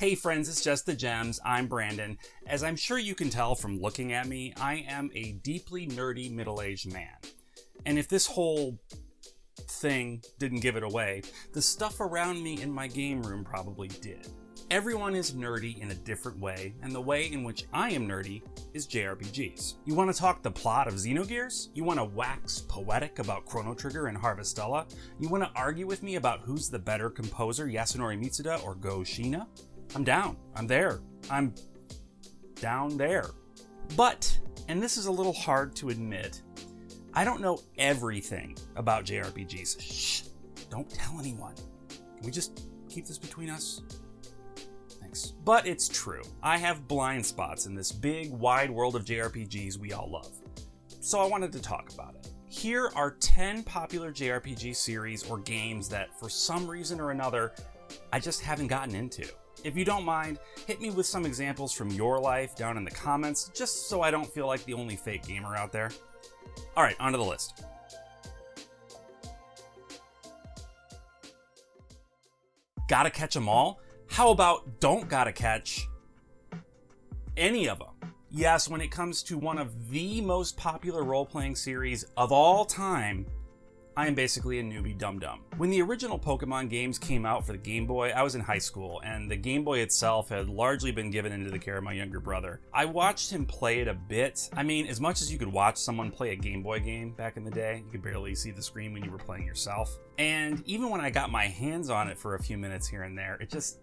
Hey friends, it's Just the Gems. I'm Brandon. As I'm sure you can tell from looking at me, I am a deeply nerdy middle-aged man. And if this whole thing didn't give it away, the stuff around me in my game room probably did. Everyone is nerdy in a different way, and the way in which I am nerdy is JRPGs. You want to talk the plot of Xenogears? You want to wax poetic about Chrono Trigger and Harvestella? You want to argue with me about who's the better composer, Yasunori Mitsuda or Go Shina? I'm down. I'm there. I'm down there. But, and this is a little hard to admit, I don't know everything about JRPGs. Shh, don't tell anyone. Can we just keep this between us? Thanks. But it's true. I have blind spots in this big, wide world of JRPGs we all love. So I wanted to talk about it. Here are 10 popular JRPG series or games that, for some reason or another, I just haven't gotten into. If you don't mind, hit me with some examples from your life down in the comments, just so I don't feel like the only fake gamer out there. Alright, onto the list. Gotta catch them all? How about don't gotta catch any of them? Yes, when it comes to one of the most popular role-playing series of all time, I am basically a newbie dum-dum. When the original Pokemon games came out for the Game Boy, I was in high school, and the Game Boy itself had largely been given into the care of my younger brother. I watched him play it a bit. I mean, as much as you could watch someone play a Game Boy game back in the day, you could barely see the screen when you were playing yourself. And even when I got my hands on it for a few minutes here and there, it just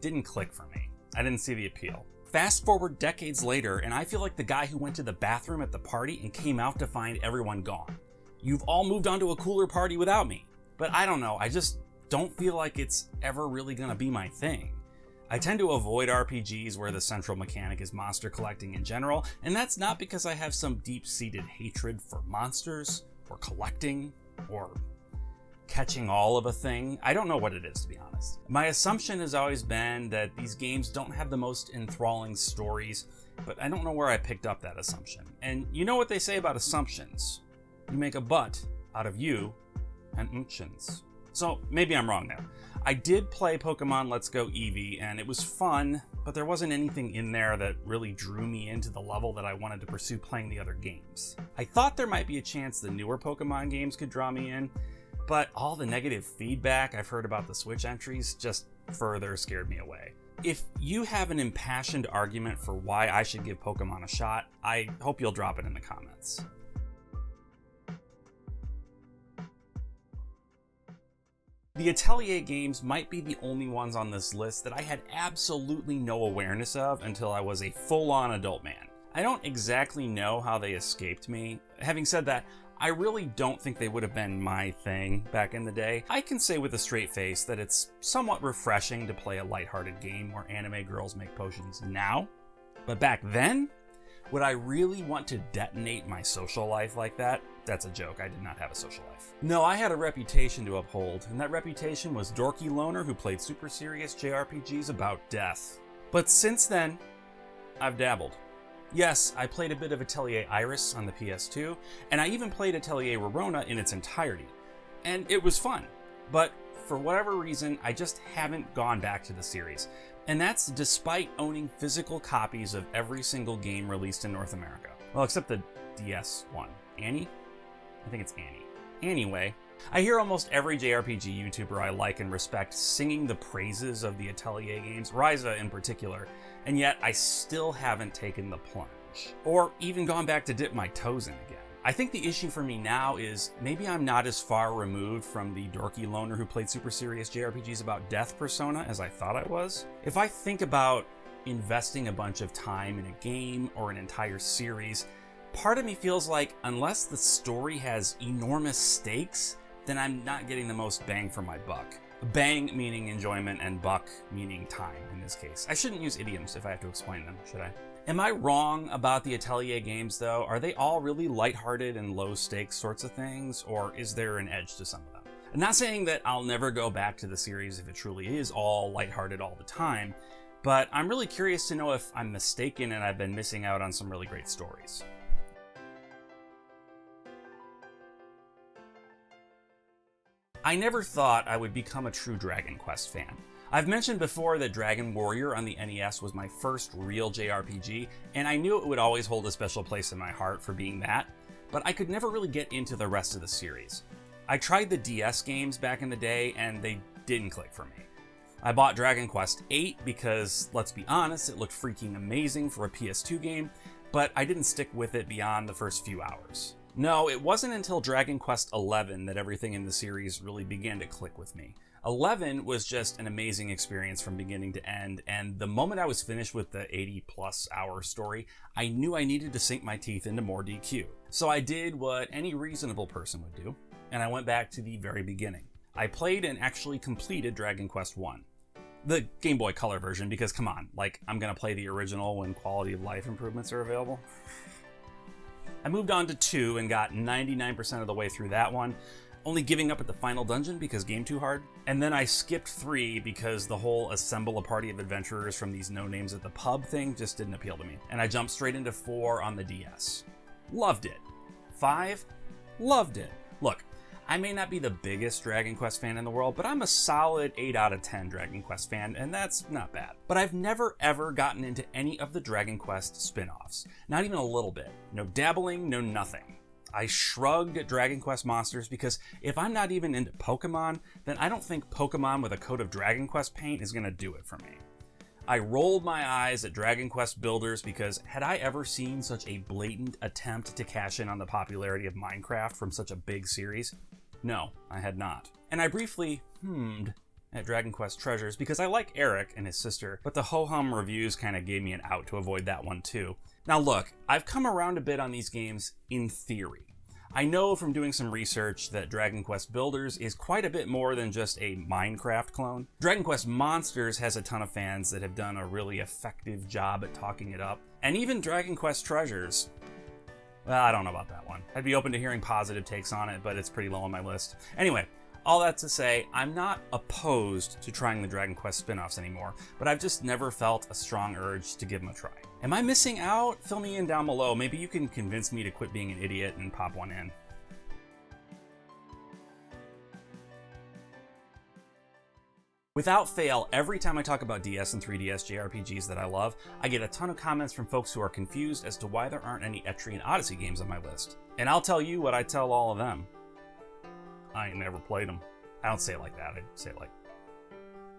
didn't click for me. I didn't see the appeal. Fast forward decades later, and I feel like the guy who went to the bathroom at the party and came out to find everyone gone. You've all moved on to a cooler party without me. But I don't know, I just don't feel like it's ever really gonna be my thing. I tend to avoid RPGs where the central mechanic is monster collecting in general, and that's not because I have some deep-seated hatred for monsters, or collecting, or catching all of a thing. I don't know what it is, to be honest. My assumption has always been that these games don't have the most enthralling stories, but I don't know where I picked up that assumption. And you know what they say about assumptions. You make a but out of you and umchins. So maybe I'm wrong there. I did play Pokemon Let's Go Eevee and it was fun, but there wasn't anything in there that really drew me into the level that I wanted to pursue playing the other games. I thought there might be a chance the newer Pokemon games could draw me in, but all the negative feedback I've heard about the Switch entries just further scared me away. If you have an impassioned argument for why I should give Pokemon a shot, I hope you'll drop it in the comments. The Atelier games might be the only ones on this list that I had absolutely no awareness of until I was a full-on adult man. I don't exactly know how they escaped me. Having said that, I really don't think they would have been my thing back in the day. I can say with a straight face that it's somewhat refreshing to play a lighthearted game where anime girls make potions now. But back then, would I really want to detonate my social life like that? That's a joke, I did not have a social life. No, I had a reputation to uphold, and that reputation was dorky loner who played super serious JRPGs about death. But since then, I've dabbled. Yes, I played a bit of Atelier Iris on the PS2, and I even played Atelier Rorona in its entirety. And it was fun, but for whatever reason, I just haven't gone back to the series. And that's despite owning physical copies of every single game released in North America. Well, except the DS one. Annie? I think it's Annie. Anyway, I hear almost every JRPG YouTuber I like and respect singing the praises of the Atelier games, Ryza in particular, and yet I still haven't taken the plunge, or even gone back to dip my toes in again. I think the issue for me now is maybe I'm not as far removed from the dorky loner who played super serious JRPGs about death persona as I thought I was. If I think about investing a bunch of time in a game or an entire series, part of me feels like unless the story has enormous stakes, then I'm not getting the most bang for my buck. Bang meaning enjoyment and buck meaning time in this case. I shouldn't use idioms if I have to explain them, should I? Am I wrong about the Atelier games though? Are they all really lighthearted and low stakes sorts of things, or is there an edge to some of them? I'm not saying that I'll never go back to the series if it truly is all lighthearted all the time, but I'm really curious to know if I'm mistaken and I've been missing out on some really great stories. I never thought I would become a true Dragon Quest fan. I've mentioned before that Dragon Warrior on the NES was my first real JRPG, and I knew it would always hold a special place in my heart for being that, but I could never really get into the rest of the series. I tried the DS games back in the day, and they didn't click for me. I bought Dragon Quest VIII because, let's be honest, it looked freaking amazing for a PS2 game, but I didn't stick with it beyond the first few hours. No, it wasn't until Dragon Quest XI that everything in the series really began to click with me. 11 was just an amazing experience from beginning to end, and the moment I was finished with the 80-plus hour story, I knew I needed to sink my teeth into more DQ. So I did what any reasonable person would do, and I went back to the very beginning. I played and actually completed Dragon Quest I. The Game Boy Color version, because come on, like, I'm gonna play the original when quality of life improvements are available. I moved on to 2 and got 99% of the way through that one, only giving up at the final dungeon because game too hard. And then I skipped 3 because the whole assemble a party of adventurers from these no-names at the pub thing just didn't appeal to me. And I jumped straight into 4 on the DS. Loved it. 5? Loved it. Look, I may not be the biggest Dragon Quest fan in the world, but I'm a solid 8 out of 10 Dragon Quest fan, and that's not bad. But I've never ever gotten into any of the Dragon Quest spin-offs. Not even a little bit. No dabbling, no nothing. I shrugged at Dragon Quest monsters because if I'm not even into Pokemon, then I don't think Pokemon with a coat of Dragon Quest paint is gonna do it for me. I rolled my eyes at Dragon Quest builders because had I ever seen such a blatant attempt to cash in on the popularity of Minecraft from such a big series? No, I had not. And I briefly at Dragon Quest Treasures because I like Eric and his sister, but the ho-hum reviews kind of gave me an out to avoid that one too. Now look, I've come around a bit on these games in theory. I know from doing some research that Dragon Quest Builders is quite a bit more than just a Minecraft clone. Dragon Quest Monsters has a ton of fans that have done a really effective job at talking it up. And even Dragon Quest Treasures, well, I don't know about that one. I'd be open to hearing positive takes on it, but it's pretty low on my list. Anyway, all that to say, I'm not opposed to trying the Dragon Quest spin-offs anymore, but I've just never felt a strong urge to give them a try. Am I missing out? Fill me in down below. Maybe you can convince me to quit being an idiot and pop one in. Without fail, every time I talk about DS and 3DS JRPGs that I love, I get a ton of comments from folks who are confused as to why there aren't any Etrian Odyssey games on my list. And I'll tell you what I tell all of them. I ain't never played them. I don't say it like that, I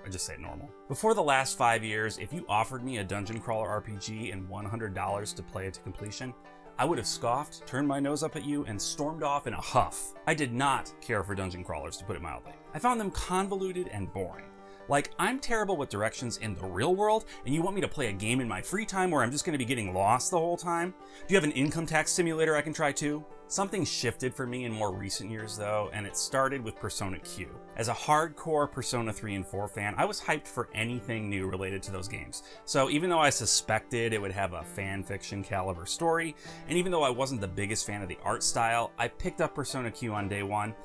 just say it normal. Before the last 5 years, if you offered me a dungeon crawler RPG and $100 to play it to completion, I would have scoffed, turned my nose up at you, and stormed off in a huff. I did not care for dungeon crawlers, to put it mildly. I found them convoluted and boring. Like, I'm terrible with directions in the real world, and you want me to play a game in my free time where I'm just going to be getting lost the whole time? Do you have an income tax simulator I can try too? Something shifted for me in more recent years though, and it started with Persona Q. As a hardcore Persona 3 and 4 fan, I was hyped for anything new related to those games. So even though I suspected it would have a fan fiction caliber story, and even though I wasn't the biggest fan of the art style, I picked up Persona Q on day one,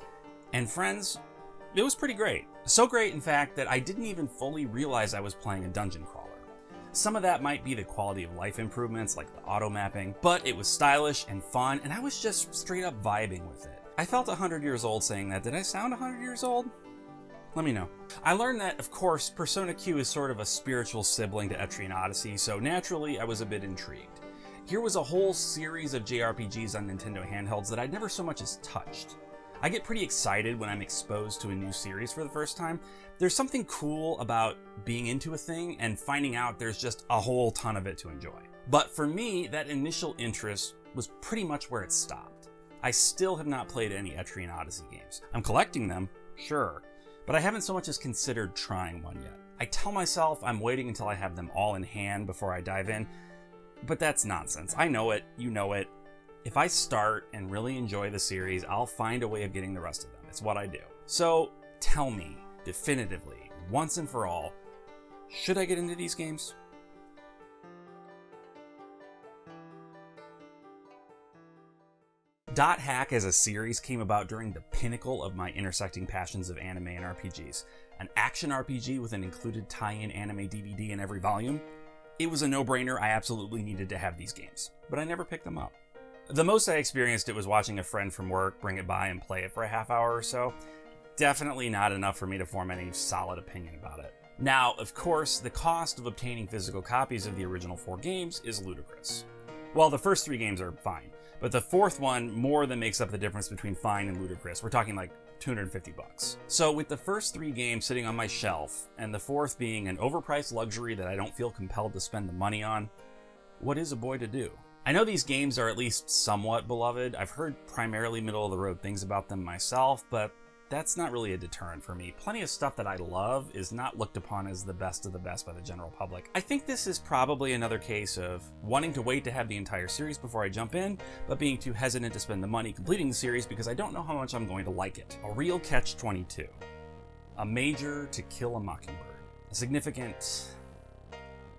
and friends, it was pretty great. So great, in fact, that I didn't even fully realize I was playing a dungeon crawler. Some of that might be the quality of life improvements, like the auto mapping, but it was stylish and fun, and I was just straight up vibing with it. I felt 100 years old saying that. Did I sound 100 years old? Let me know. I learned that, of course, Persona Q is sort of a spiritual sibling to Etrian Odyssey, so naturally I was a bit intrigued. Here was a whole series of JRPGs on Nintendo handhelds that I'd never so much as touched. I get pretty excited when I'm exposed to a new series for the first time. There's something cool about being into a thing and finding out there's just a whole ton of it to enjoy. But for me, that initial interest was pretty much where it stopped. I still have not played any Etrian Odyssey games. I'm collecting them, sure, but I haven't so much as considered trying one yet. I tell myself I'm waiting until I have them all in hand before I dive in, but that's nonsense. I know it, you know it. If I start and really enjoy the series, I'll find a way of getting the rest of them. It's what I do. So tell me, definitively, once and for all, should I get into these games? Dot Hack as a series came about during the pinnacle of my intersecting passions of anime and RPGs. An action RPG with an included tie-in anime DVD in every volume. It was a no-brainer. I absolutely needed to have these games, but I never picked them up. The most I experienced it was watching a friend from work bring it by and play it for a half hour or so. Definitely not enough for me to form any solid opinion about it. Now, of course, the cost of obtaining physical copies of the original 4 games is ludicrous. Well, the first 3 games are fine, but the 4th one more than makes up the difference between fine and ludicrous. We're talking like $250. So with the first 3 games sitting on my shelf, and the 4th being an overpriced luxury that I don't feel compelled to spend the money on, what is a boy to do? I know these games are at least somewhat beloved. I've heard primarily middle-of-the-road things about them myself, but that's not really a deterrent for me. Plenty of stuff that I love is not looked upon as the best of the best by the general public. I think this is probably another case of wanting to wait to have the entire series before I jump in, but being too hesitant to spend the money completing the series because I don't know how much I'm going to like it. A real catch-22. A major To Kill a Mockingbird. A significant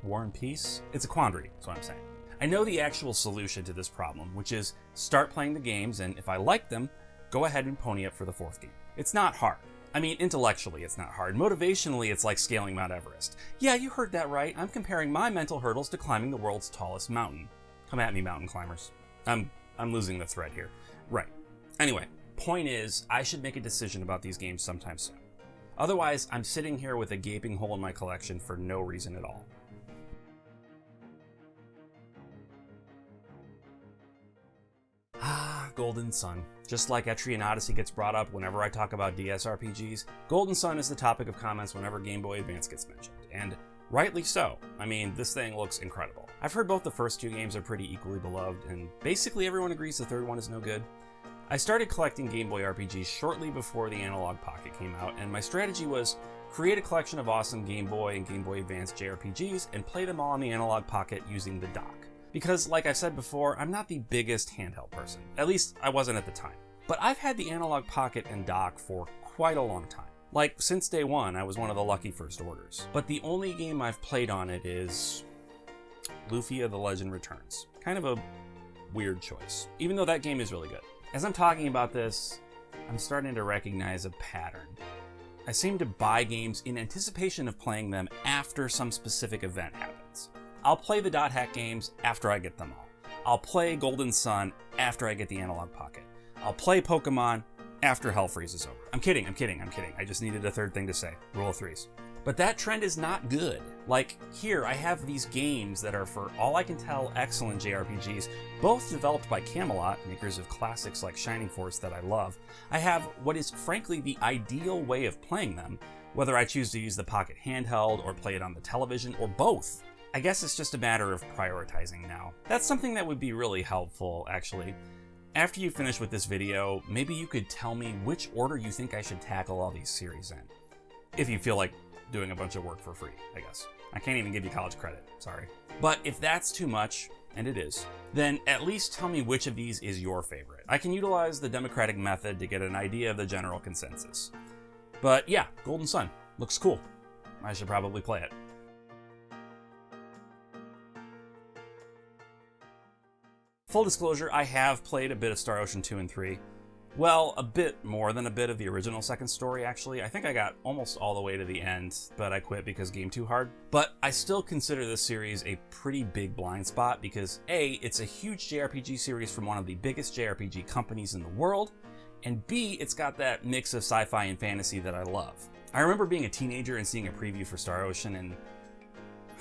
War and Peace? It's a quandary, is what I'm saying. I know the actual solution to this problem, which is start playing the games, and if I like them, go ahead and pony up for the 4th game. It's not hard. I mean, intellectually it's not hard. Motivationally, it's like scaling Mount Everest. Yeah, you heard that right. I'm comparing my mental hurdles to climbing the world's tallest mountain. Come at me, mountain climbers. I'm losing the thread here. Right. Anyway, point is, I should make a decision about these games sometime soon. Otherwise, I'm sitting here with a gaping hole in my collection for no reason at all. Golden Sun. Just like Etrian Odyssey gets brought up whenever I talk about DS RPGs, Golden Sun is the topic of comments whenever Game Boy Advance gets mentioned, and rightly so. I mean, this thing looks incredible. I've heard both the first 2 games are pretty equally beloved, and basically everyone agrees the 3rd one is no good. I started collecting Game Boy RPGs shortly before the Analog Pocket came out, and my strategy was create a collection of awesome Game Boy and Game Boy Advance JRPGs and play them all on the Analog Pocket using the dock. Because, like I've said before, I'm not the biggest handheld person. At least, I wasn't at the time. But I've had the Analog Pocket and dock for quite a long time. Like, since day one, I was one of the lucky first orders. But the only game I've played on it is Lufia the Legend Returns. Kind of a weird choice, even though that game is really good. As I'm talking about this, I'm starting to recognize a pattern. I seem to buy games in anticipation of playing them after some specific event happens. I'll play the Dot Hack games after I get them all. I'll play Golden Sun after I get the Analog Pocket. I'll play Pokemon after Hell freezes over. I'm kidding. I just needed a 3rd thing to say. Rule of 3s. But that trend is not good. Like, here I have these games that are, for all I can tell, excellent JRPGs, both developed by Camelot, makers of classics like Shining Force that I love. I have what is frankly the ideal way of playing them, whether I choose to use the Pocket handheld or play it on the television or both. I guess it's just a matter of prioritizing now. That's something that would be really helpful, actually. After you finish with this video, maybe you could tell me which order you think I should tackle all these series in. If you feel like doing a bunch of work for free, I guess. I can't even give you college credit, sorry. But if that's too much, and it is, then at least tell me which of these is your favorite. I can utilize the democratic method to get an idea of the general consensus. But yeah, Golden Sun. Looks cool. I should probably play it. Full disclosure, I have played a bit of Star Ocean 2 and 3. Well, a bit more than a bit of the original second story, actually. I think I got almost all the way to the end, but I quit because game too hard. But I still consider this series a pretty big blind spot because A, it's a huge JRPG series from one of the biggest JRPG companies in the world, and B, it's got that mix of sci-fi and fantasy that I love. I remember being a teenager and seeing a preview for Star Ocean, and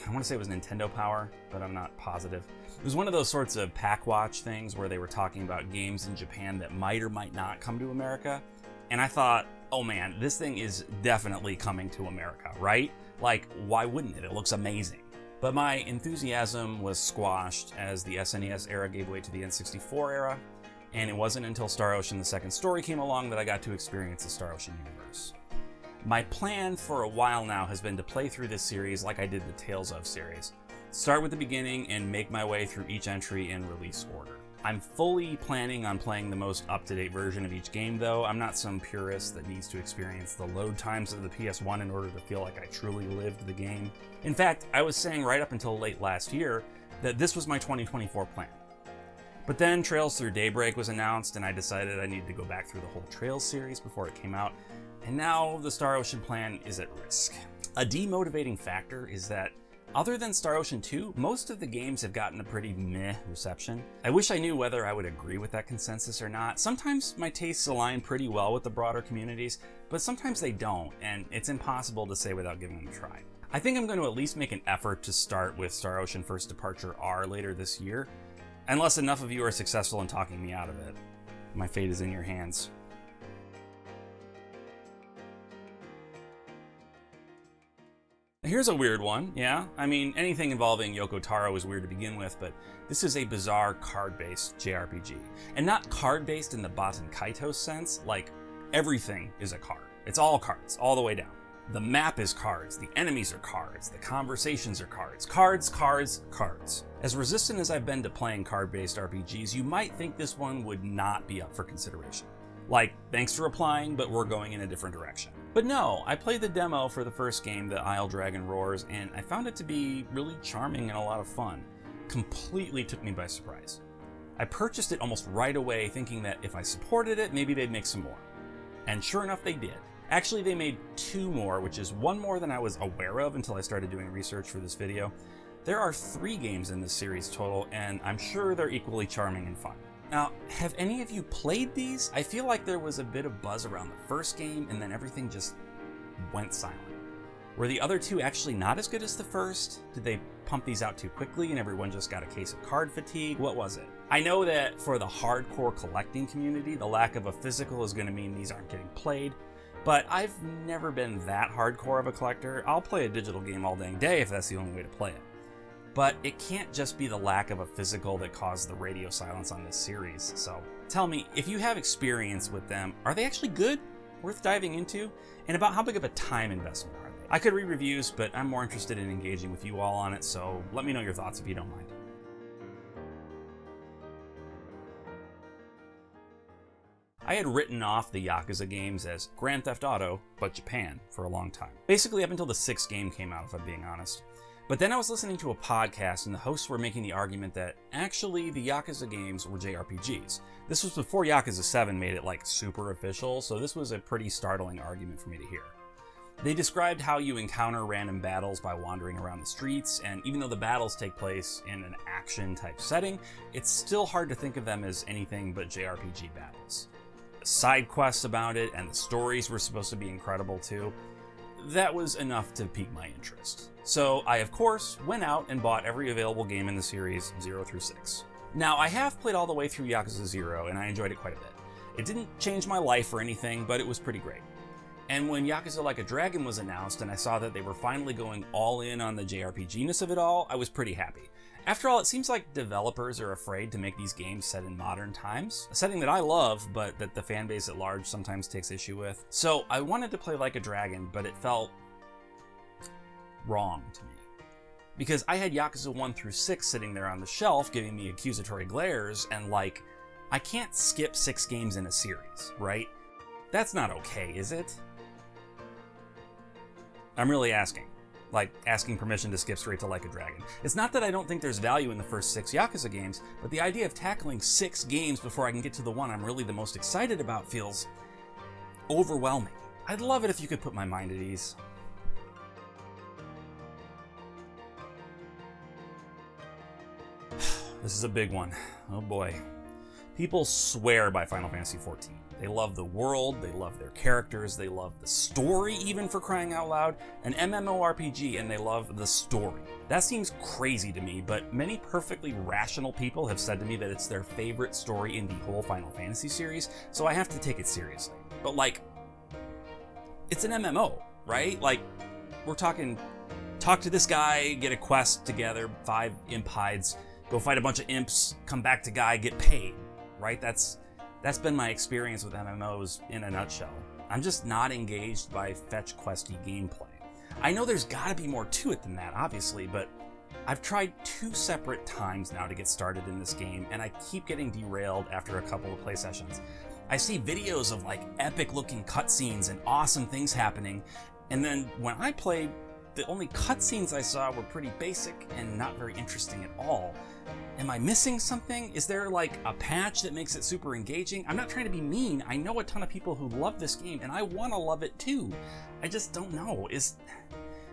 I want to say it was Nintendo Power, but I'm not positive. It was one of those sorts of pack watch things where they were talking about games in Japan that might or might not come to America. And I thought, oh man, this thing is definitely coming to America, right? Like, why wouldn't it? It looks amazing. But my enthusiasm was squashed as the SNES era gave way to the N64 era, and it wasn't until Star Ocean the Second Story came along that I got to experience the Star Ocean universe. My plan for a while now has been to play through this series like I did the Tales of series. Start with the beginning and make my way through each entry in release order. I'm fully planning on playing the most up-to-date version of each game though. I'm not some purist that needs to experience the load times of the PS1 in order to feel like I truly lived the game. In fact, I was saying right up until late last year that this was my 2024 plan. But then Trails Through Daybreak was announced and I decided I needed to go back through the whole Trails series before it came out. And now the Star Ocean plan is at risk. A demotivating factor is that Other than Star Ocean 2, most of the games have gotten a pretty meh reception. I wish I knew whether I would agree with that consensus or not. Sometimes my tastes align pretty well with the broader communities, but sometimes they don't, and it's impossible to say without giving them a try. I think I'm going to at least make an effort to start with Star Ocean First Departure R later this year, unless enough of you are successful in talking me out of it. My fate is in your hands. Here's a weird one, yeah? I mean, anything involving Yoko Taro is weird to begin with, but this is a bizarre card-based JRPG. And not card-based in the Baten Kaitos sense, like everything is a card. It's all cards, all the way down. The map is cards, the enemies are cards, the conversations are cards. Cards, cards, cards. As resistant as I've been to playing card-based RPGs, you might think this one would not be up for consideration. Like, thanks for applying, but we're going in a different direction. But no, I played the demo for the first game, The Isle Dragon Roars, and I found it to be really charming and a lot of fun. Completely took me by surprise. I purchased it almost right away, thinking that if I supported it, maybe they'd make some more. And sure enough, they did. Actually, they made 2 more, which is 1 more than I was aware of until I started doing research for this video. There are 3 games in this series total, and I'm sure they're equally charming and fun. Now, have any of you played these? I feel like there was a bit of buzz around the first game, and then everything just went silent. Were the other 2 actually not as good as the first? Did they pump these out too quickly and everyone just got a case of card fatigue? What was it? I know that for the hardcore collecting community, the lack of a physical is going to mean these aren't getting played, but I've never been that hardcore of a collector. I'll play a digital game all dang day if that's the only way to play it. But it can't just be the lack of a physical that caused the radio silence on this series. So tell me, if you have experience with them, are they actually good? Worth diving into? And about how big of a time investment are they? I could read reviews, but I'm more interested in engaging with you all on it, so let me know your thoughts if you don't mind. I had written off the Yakuza games as Grand Theft Auto, but Japan, for a long time. Basically up until the 6th game came out, if I'm being honest. But then I was listening to a podcast and the hosts were making the argument that actually the Yakuza games were JRPGs. This was before Yakuza 7 made it like super official, so this was a pretty startling argument for me to hear. They described how you encounter random battles by wandering around the streets, and even though the battles take place in an action type setting, it's still hard to think of them as anything but JRPG battles. Side quests about it and the stories were supposed to be incredible too. That was enough to pique my interest. So I, of course, went out and bought every available game in the series 0 through 6. Now, I have played all the way through Yakuza 0, and I enjoyed it quite a bit. It didn't change my life or anything, but it was pretty great. And when Yakuza Like a Dragon was announced and I saw that they were finally going all in on the JRPG-ness of it all, I was pretty happy. After all, it seems like developers are afraid to make these games set in modern times, a setting that I love, but that the fanbase at large sometimes takes issue with. So I wanted to play Like a Dragon, but it felt wrong to me. Because I had Yakuza 1 through 6 sitting there on the shelf giving me accusatory glares, and like, I can't skip 6 games in a series, right? That's not okay, is it? I'm really asking. Like, asking permission to skip straight to Like a Dragon. It's not that I don't think there's value in the first 6 Yakuza games, but the idea of tackling 6 games before I can get to the one I'm really the most excited about feels overwhelming. I'd love it if you could put my mind at ease. This is a big one. Oh boy. People swear by Final Fantasy XIV. They love the world, they love their characters, they love the story, even for crying out loud, an MMORPG, and they love the story. That seems crazy to me, but many perfectly rational people have said to me that it's their favorite story in the whole Final Fantasy series, so I have to take it seriously. But like, it's an MMO, right? Like, we're talking, talk to this guy, get a quest together, 5 imp hides, go fight a bunch of imps, come back to guy, get paid, right? That's been my experience with MMOs in a nutshell. I'm just not engaged by fetch questy gameplay. I know there's gotta be more to it than that, obviously, but I've tried 2 separate times now to get started in this game, and I keep getting derailed after a couple of play sessions. I see videos of like epic looking cutscenes and awesome things happening, and then when I played, the only cutscenes I saw were pretty basic and not very interesting at all. Am I missing something? Is there like a patch that makes it super engaging? I'm not trying to be mean. I know a ton of people who love this game and I want to love it too. I just don't know.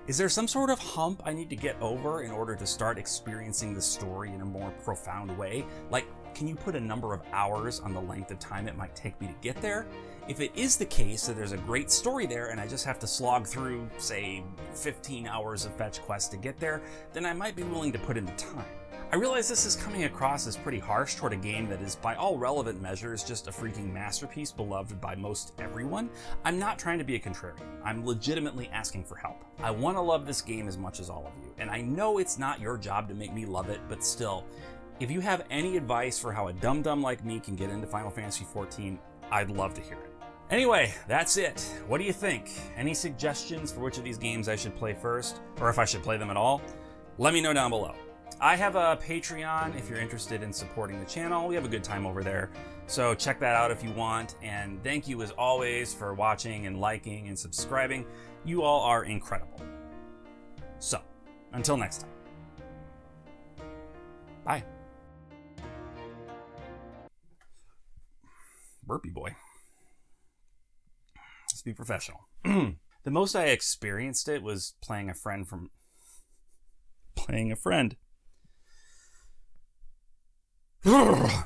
Is there some sort of hump I need to get over in order to start experiencing the story in a more profound way? Like, can you put a number of hours on the length of time it might take me to get there? If it is the case that there's a great story there and I just have to slog through, say, 15 hours of fetch quests to get there, then I might be willing to put in the time. I realize this is coming across as pretty harsh toward a game that is, by all relevant measures, just a freaking masterpiece beloved by most everyone. I'm not trying to be a contrarian. I'm legitimately asking for help. I want to love this game as much as all of you, and I know it's not your job to make me love it, but still, if you have any advice for how a dum-dum like me can get into Final Fantasy XIV, I'd love to hear it. Anyway, that's it. What do you think? Any suggestions for which of these games I should play first, or if I should play them at all? Let me know down below. I have a Patreon if you're interested in supporting the channel. We have a good time over there, so check that out if you want. And thank you as always for watching and liking and subscribing. You all are incredible. So, until next time. Bye. Burpee boy. Let's be professional. The most I experienced it was playing a friend. Ugh.